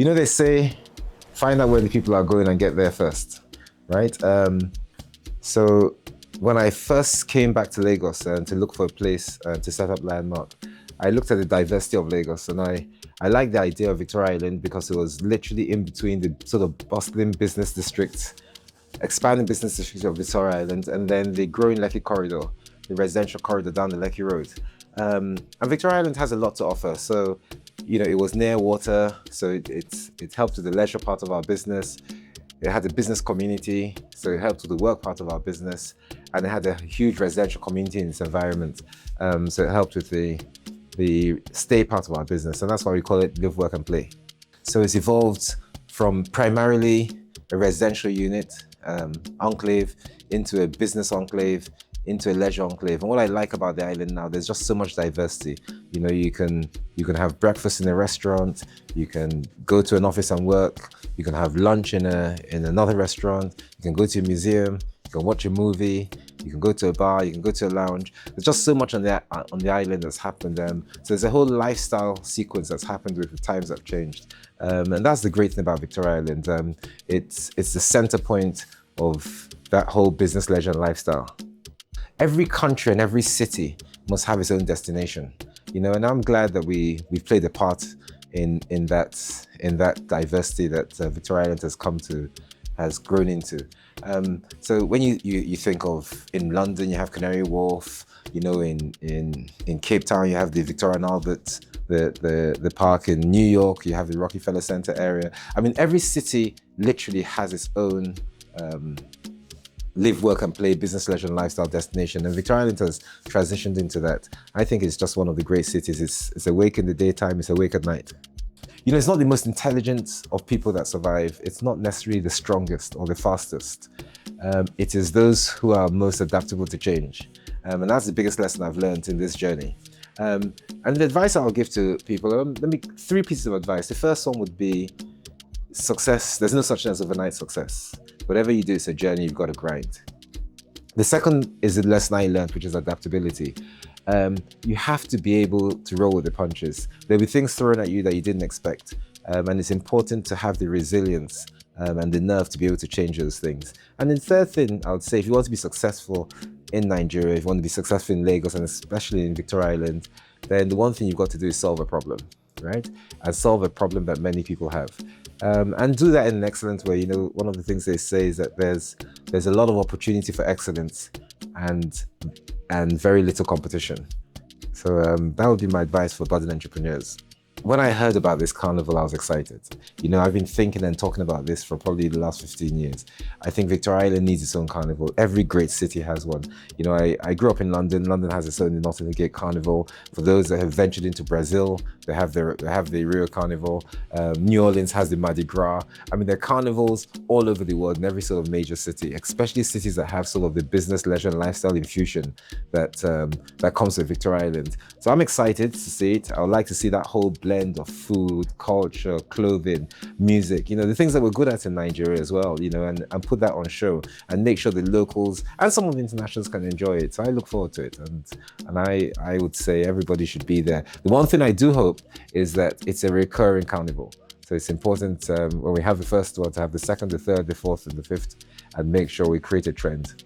They say, find out where the people are going and get there first, right? So when I first came back to Lagos to look for a place to set up Landmark, I looked at the diversity of Lagos, and I liked the idea of Victoria Island because it was literally in between the sort of bustling business districts, expanding business districts of Victoria Island, and then the growing Lekki corridor, the residential corridor down the Lekki Road. And Victoria Island has a lot to offer. So, it was near water, so it helped with the leisure part of our business. It had a business community, so it helped with the work part of our business, and it had a huge residential community in its environment. So it helped with the stay part of our business, and that's why we call it live, work, and play. So it's evolved from primarily a residential unit, enclave, into a business enclave, into a leisure enclave. And what I like about the island now, there's just so much diversity. You can have breakfast in a restaurant, you can go to an office and work, you can have lunch in another restaurant, you can go to a museum, you can watch a movie, you can go to a bar, you can go to a lounge. There's just so much on the island that's happened. So there's a whole lifestyle sequence that's happened with the times that have changed. And that's the great thing about Victoria Island. It's the center point of that whole business, leisure, and lifestyle. Every country and every city must have its own destination, and I'm glad that we've played a part in that diversity that Victoria Island has grown into. So when you think of, in London, you have Canary Wharf, in Cape Town, you have the Victoria and Albert, the park. In New York, you have the Rockefeller Center area. I mean, every city literally has its own live, work, and play, business, leisure, and lifestyle destination. And Victoria Island has transitioned into that. I think it's just one of the great cities. It's awake in the daytime, it's awake at night. It's not the most intelligent of people that survive. It's not necessarily the strongest or the fastest. It is those who are most adaptable to change. And that's the biggest lesson I've learned in this journey. And the advice I'll give to people, three pieces of advice. The first one would be success. There's no such thing as overnight success. Whatever you do, it's a journey, you've got to grind. The second is the lesson I learned, which is adaptability. You have to be able to roll with the punches. There'll be things thrown at you that you didn't expect. And it's important to have the resilience and the nerve to be able to change those things. And the third thing, I would say, if you want to be successful in Nigeria, if you want to be successful in Lagos, and especially in Victoria Island, then the one thing you've got to do is solve a problem, right? And solve a problem that many people have. And do that in an excellent way. One of the things they say is that there's a lot of opportunity for excellence and very little competition. So that would be my advice for budding entrepreneurs. When I heard about this carnival, I was excited. I've been thinking and talking about this for probably the last 15 years. I think Victoria Island needs its own carnival. Every great city has one. I grew up in London. London has its own Notting Gate Carnival. For those that have ventured into Brazil, they have the Rio Carnival. New Orleans has the Mardi Gras. I mean, there are carnivals all over the world in every sort of major city, especially cities that have sort of the business, leisure, and lifestyle infusion that comes with Victoria Island. So I'm excited to see it. I would like to see that whole blend of food, culture, clothing, music, the things that we're good at in Nigeria as well, and put that on show and make sure the locals and some of the internationals can enjoy it. So I look forward to it. And I would say everybody should be there. The one thing I do hope is that it's a recurring carnival. So it's important when we have the first one to have the second, the third, the fourth, and the fifth, and make sure we create a trend.